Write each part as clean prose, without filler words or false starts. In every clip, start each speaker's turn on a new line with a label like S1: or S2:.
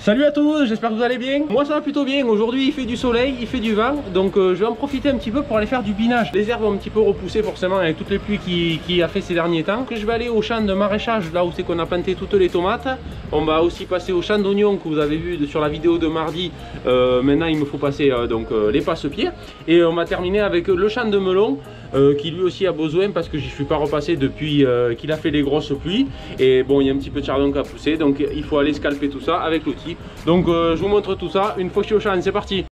S1: Salut à tous, j'espère que vous allez bien. Moi ça va plutôt bien, aujourd'hui il fait du soleil, il fait du vent. Donc je vais en profiter un petit peu pour aller faire du binage. Les herbes ont un petit peu repoussé forcément avec toutes les pluies qui a fait ces derniers temps. Je vais aller au champ de maraîchage, là où c'est qu'on a planté toutes les tomates. On va aussi passer au champ d'oignons que vous avez vu sur la vidéo de mardi. Maintenant il me faut passer les passe-pieds. Et on va terminer avec le champ de melon. Qui lui aussi a besoin parce que je ne suis pas repassé depuis qu'il a fait les grosses pluies. Et bon, il y a un petit peu de chardon qui a poussé, donc il faut aller scalper tout ça avec l'outil. Donc je vous montre tout ça une fois que je suis au champ. C'est parti.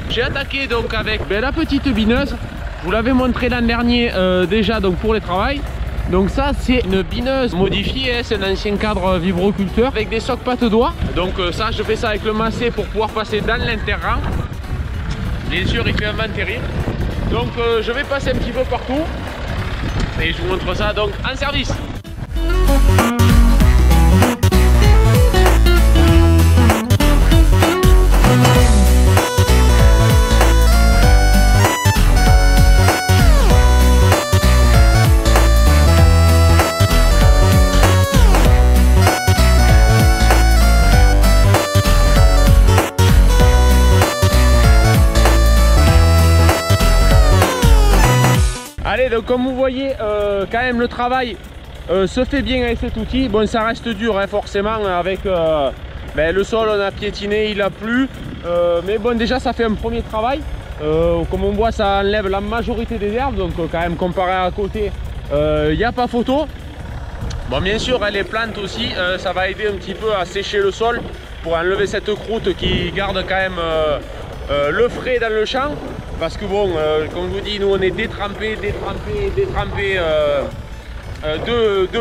S1: J'ai attaqué donc avec la petite bineuse. Je vous l'avais montré l'an dernier déjà donc pour les travaux. Donc ça c'est une bineuse modifiée, hein, c'est un ancien cadre vibroculteur avec des socs pattes doigts. Donc ça je fais ça avec le macet pour pouvoir passer dans l'interrang. Bien sûr il fait un vent terrible. Donc je vais passer un petit peu partout et je vous montre ça donc en service. Allez, donc comme vous voyez, quand même le travail se fait bien avec cet outil. Bon, ça reste dur hein, forcément avec le sol, on a piétiné, il a plu. Mais bon, déjà ça fait un premier travail. Comme on voit, ça enlève la majorité des herbes. Donc quand même comparé à côté, il n'y a pas photo. Bon, bien sûr, les plantes aussi, ça va aider un petit peu à sécher le sol pour enlever cette croûte qui garde quand même le frais dans le champ. Parce que bon, comme je vous dis, nous on est détrempé de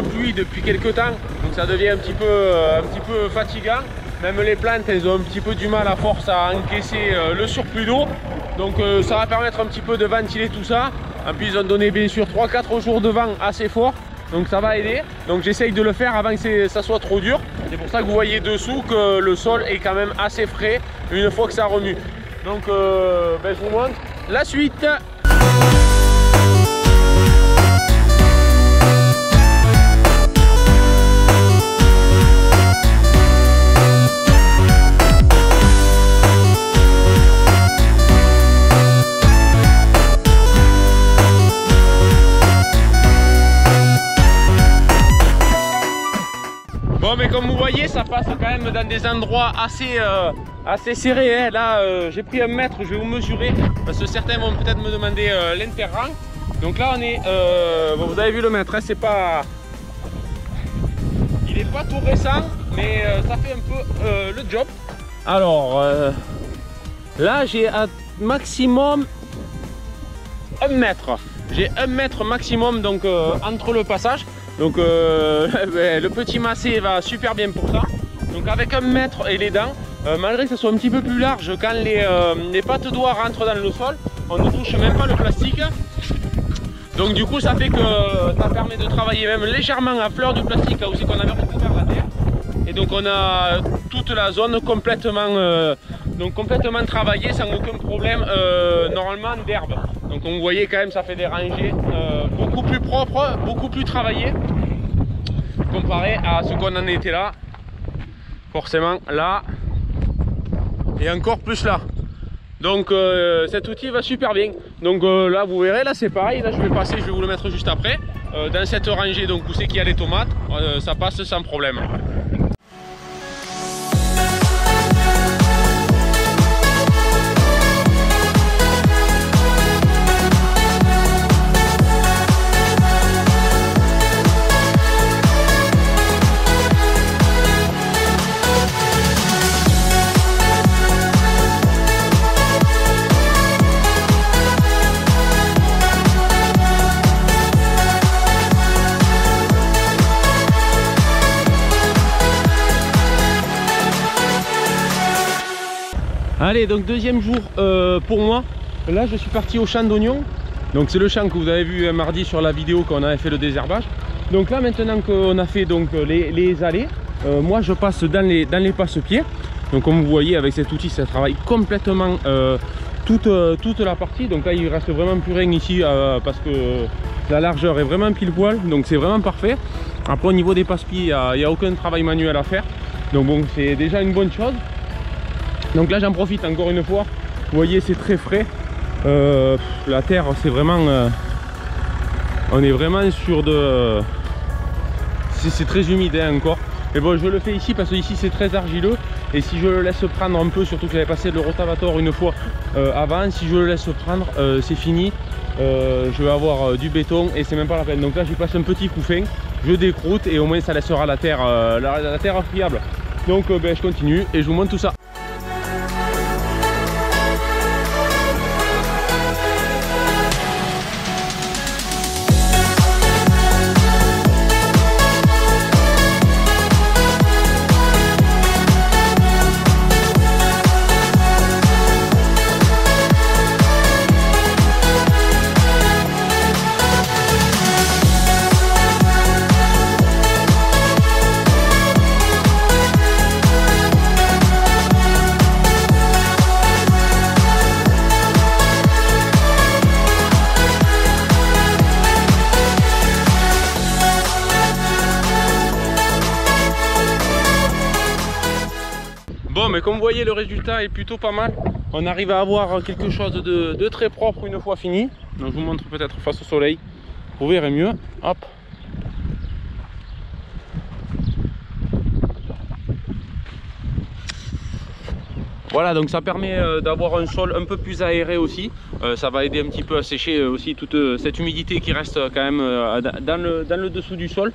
S1: pluie depuis quelques temps. Donc ça devient un petit peu fatigant. Même les plantes, elles ont un petit peu du mal à force à encaisser le surplus d'eau. Donc ça va permettre un petit peu de ventiler tout ça. En plus ils ont donné bien sûr 3-4 jours de vent assez fort. Donc ça va aider. Donc j'essaye de le faire avant que ça soit trop dur. C'est pour ça que vous voyez dessous que le sol est quand même assez frais une fois que ça remue. Donc je vous montre la suite. Bon, mais comme vous voyez, ça passe quand même dans des endroits assez serrés. Hein. Là, j'ai pris 1 mètre, je vais vous mesurer parce que certains vont peut-être me demander l'interrang. Donc là, on est. Bon, vous avez vu le mètre, hein, c'est pas. Il n'est pas tout récent, mais ça fait un peu le job. Alors là, j'ai un maximum 1 mètre. J'ai 1 mètre maximum donc entre le passage. Donc le petit macet va super bien pour ça. Donc avec 1 mètre et les dents, malgré que ce soit un petit peu plus large, quand les pattes doigts rentrent dans le sol, on ne touche même pas le plastique. Donc du coup ça fait que ça permet de travailler même légèrement à fleur du plastique là où c'est qu'on avait recouvert la terre. Et donc on a toute la zone complètement travaillée sans aucun problème normalement d'herbe. Donc vous voyez quand même ça fait des rangées beaucoup plus propres, beaucoup plus travaillées comparé à ce qu'on en était là. Forcément là et encore plus là. Donc cet outil va super bien. Donc là vous verrez, là c'est pareil, là je vais passer, je vais vous le mettre juste après. Dans cette rangée donc où c'est qu'il y a les tomates, ça passe sans problème. Allez, donc deuxième jour pour moi. Là je suis parti au champ d'oignons. Donc c'est le champ que vous avez vu mardi sur la vidéo quand on avait fait le désherbage. Donc là maintenant qu'on a fait donc les allées, moi je passe dans les passe-pieds. Donc comme vous voyez avec cet outil ça travaille complètement toute la partie. Donc là il reste vraiment plus rien ici parce que la largeur est vraiment pile poil. Donc c'est vraiment parfait. Après au niveau des passe-pieds il n'y a aucun travail manuel à faire. Donc bon c'est déjà une bonne chose. Donc là j'en profite encore une fois. Vous voyez c'est très frais. La terre c'est vraiment on est vraiment sur de c'est très humide hein, encore. Mais bon je le fais ici parce que ici c'est très argileux. Et si je le laisse prendre un peu, surtout que j'avais passé le rotavator une fois avant, si je le laisse prendre c'est fini. Je vais avoir du béton et c'est même pas la peine. Donc là je passe un petit coup fin, je décroute et au moins ça laissera la terre friable. Donc je continue et je vous montre tout ça. Bon mais comme vous voyez le résultat est plutôt pas mal. On arrive à avoir quelque chose de très propre une fois fini. Donc je vous montre peut-être face au soleil, vous verrez mieux. Hop. Voilà, donc ça permet d'avoir un sol un peu plus aéré aussi. Ça va aider un petit peu à sécher aussi toute cette humidité qui reste quand même dans le dessous du sol.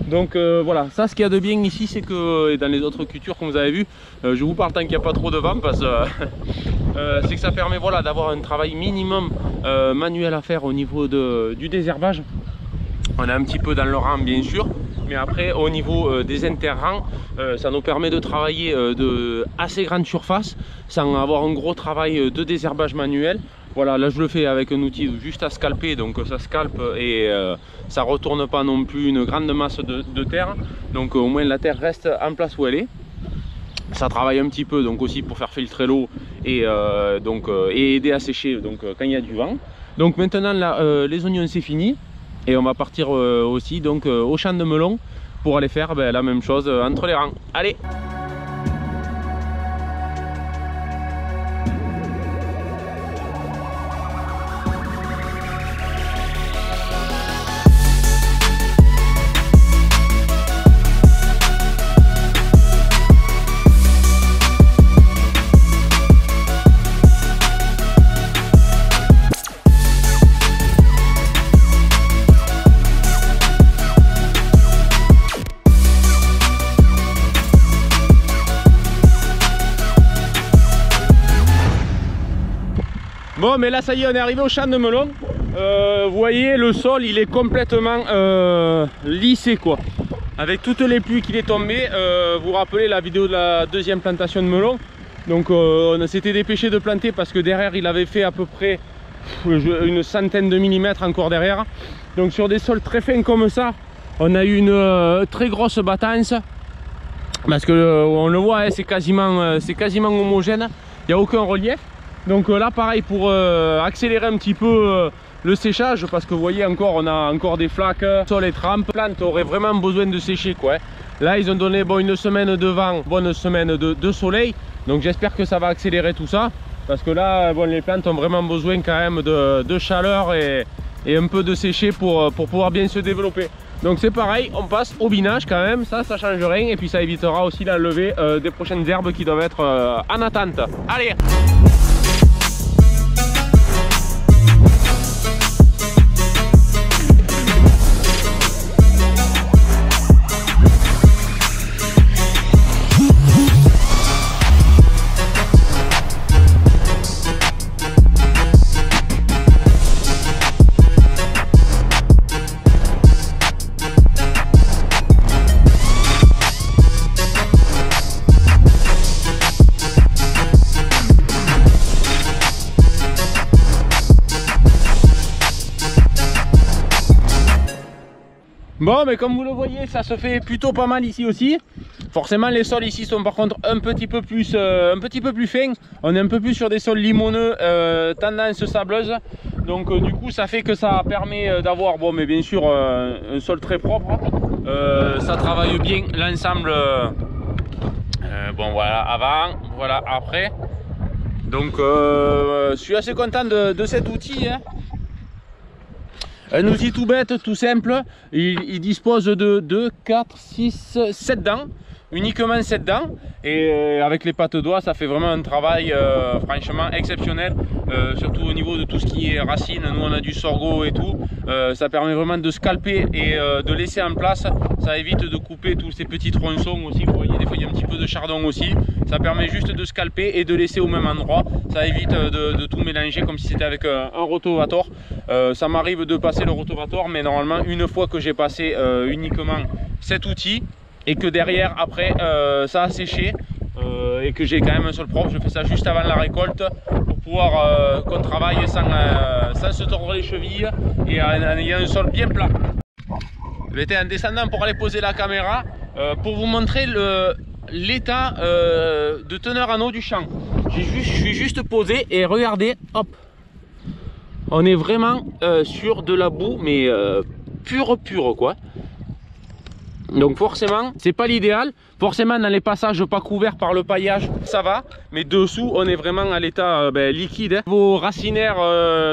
S1: Donc voilà, ça ce qu'il y a de bien ici c'est que, et dans les autres cultures comme vous avez vu, je vous parle tant qu'il n'y a pas trop de vent parce que c'est que ça permet voilà, d'avoir un travail minimum manuel à faire au niveau du désherbage. On est un petit peu dans le rang bien sûr, mais après au niveau des interrangs, ça nous permet de travailler de assez grande surface sans avoir un gros travail de désherbage manuel. Voilà, là je le fais avec un outil juste à scalper, donc ça scalpe et ça retourne pas non plus une grande masse de terre. Donc au moins la terre reste en place où elle est. Ça travaille un petit peu donc aussi pour faire filtrer l'eau et aider à sécher donc quand il y a du vent. Donc maintenant là, les oignons c'est fini et on va partir aussi donc au champ de melon pour aller faire la même chose entre les rangs. Allez! Bon mais là ça y est on est arrivé au champ de melon. Vous voyez le sol il est complètement lissé quoi. Avec toutes les pluies qu'il est tombé, vous vous rappelez la vidéo de la deuxième plantation de melon. Donc on s'était dépêché de planter parce que derrière il avait fait à peu près une centaine de millimètres encore derrière. Donc sur des sols très fins comme ça, on a eu une très grosse battance. Parce que on le voit, hein, c'est quasiment homogène, il n'y a aucun relief. Donc là pareil pour accélérer un petit peu le séchage, parce que vous voyez encore on a encore des flaques, sol et trempe, la plante aurait vraiment besoin de sécher quoi. Là ils ont donné bon, une semaine de vent, bonne semaine de soleil, donc j'espère que ça va accélérer tout ça, parce que là bon, les plantes ont vraiment besoin quand même de chaleur et un peu de sécher pour pouvoir bien se développer. Donc c'est pareil, on passe au binage quand même, ça change rien et puis ça évitera aussi la levée des prochaines herbes qui doivent être en attente. Allez! Bon, mais comme vous le voyez, ça se fait plutôt pas mal ici aussi. Forcément, les sols ici sont par contre un petit peu plus fins. On est un peu plus sur des sols limoneux, tendance sableuse. Donc du coup, ça fait que ça permet d'avoir, bon, mais bien sûr, un sol très propre. Ça travaille bien l'ensemble. Bon, voilà avant, voilà après. Donc, je suis assez content de cet outil. Hein. Un outil tout bête, tout simple. Il dispose de 2, 4, 6, 7 dents. Uniquement 7 dents. Et avec les pattes doigts, ça fait vraiment un travail franchement exceptionnel. Surtout au niveau de tout ce qui est racines. Nous, on a du sorgho et tout. Ça permet vraiment de scalper et de laisser en place. Ça évite de couper tous ces petits tronçons aussi. Vous voyez, des fois, il y a un petit peu de chardon aussi. Ça permet juste de scalper et de laisser au même endroit. Ça évite de tout mélanger comme si c'était avec un rotavator. Ça m'arrive de passer le rotavator, mais normalement, une fois que j'ai passé uniquement cet outil et que derrière, après, ça a séché et que j'ai quand même un sol propre, je fais ça juste avant la récolte pour pouvoir qu'on travaille sans se tordre les chevilles et en ayant un sol bien plat. J'étais en descendant pour aller poser la caméra pour vous montrer l'état de teneur en eau du champ. Je suis juste posé et regardez, hop, on est vraiment sur de la boue, mais pure quoi. Donc forcément, c'est pas l'idéal. Forcément, dans les passages pas couverts par le paillage, ça va. Mais dessous, on est vraiment à l'état liquide. Hein. Vos racinaires,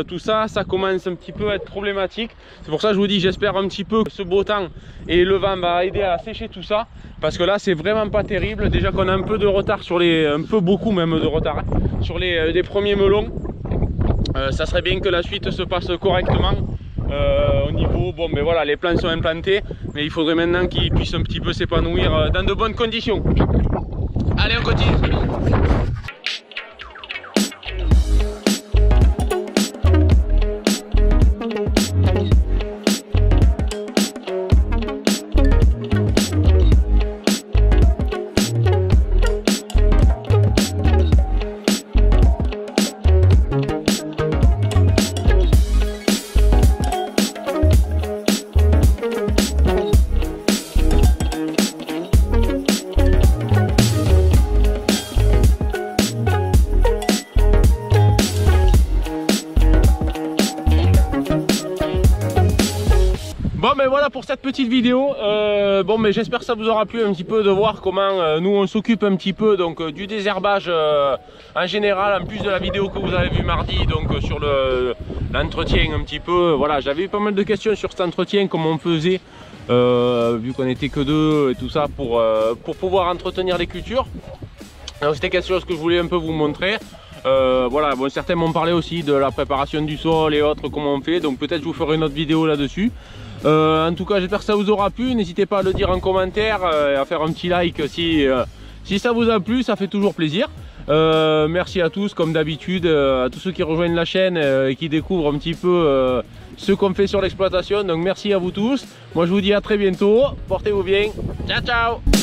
S1: tout ça, ça commence un petit peu à être problématique. C'est pour ça que je vous dis, j'espère un petit peu que ce beau temps et le vent va aider à sécher tout ça. Parce que là, c'est vraiment pas terrible. Déjà qu'on a un peu de retard sur les... un peu beaucoup même de retard, hein, sur les premiers melons. Ça serait bien que la suite se passe correctement. Au niveau, bon mais voilà, les plants sont implantés, mais il faudrait maintenant qu'ils puissent un petit peu s'épanouir dans de bonnes conditions. Allez, on continue. Bon mais voilà pour cette petite vidéo. Bon mais j'espère que ça vous aura plu un petit peu de voir comment nous on s'occupe un petit peu donc du désherbage en général, en plus de la vidéo que vous avez vue mardi, donc sur l'entretien un petit peu. Voilà, j'avais eu pas mal de questions sur cet entretien, comment on faisait vu qu'on était que deux et tout ça pour pouvoir entretenir les cultures. Donc c'était quelque chose que je voulais un peu vous montrer. Voilà, bon, certains m'ont parlé aussi de la préparation du sol et autres, comment on fait, donc peut-être je vous ferai une autre vidéo là-dessus. En tout cas, j'espère que ça vous aura plu. N'hésitez pas à le dire en commentaire et à faire un petit like si ça vous a plu, ça fait toujours plaisir. Merci à tous, comme d'habitude, à tous ceux qui rejoignent la chaîne et qui découvrent un petit peu ce qu'on fait sur l'exploitation. Donc merci à vous tous. Moi je vous dis à très bientôt. Portez-vous bien. Ciao ciao.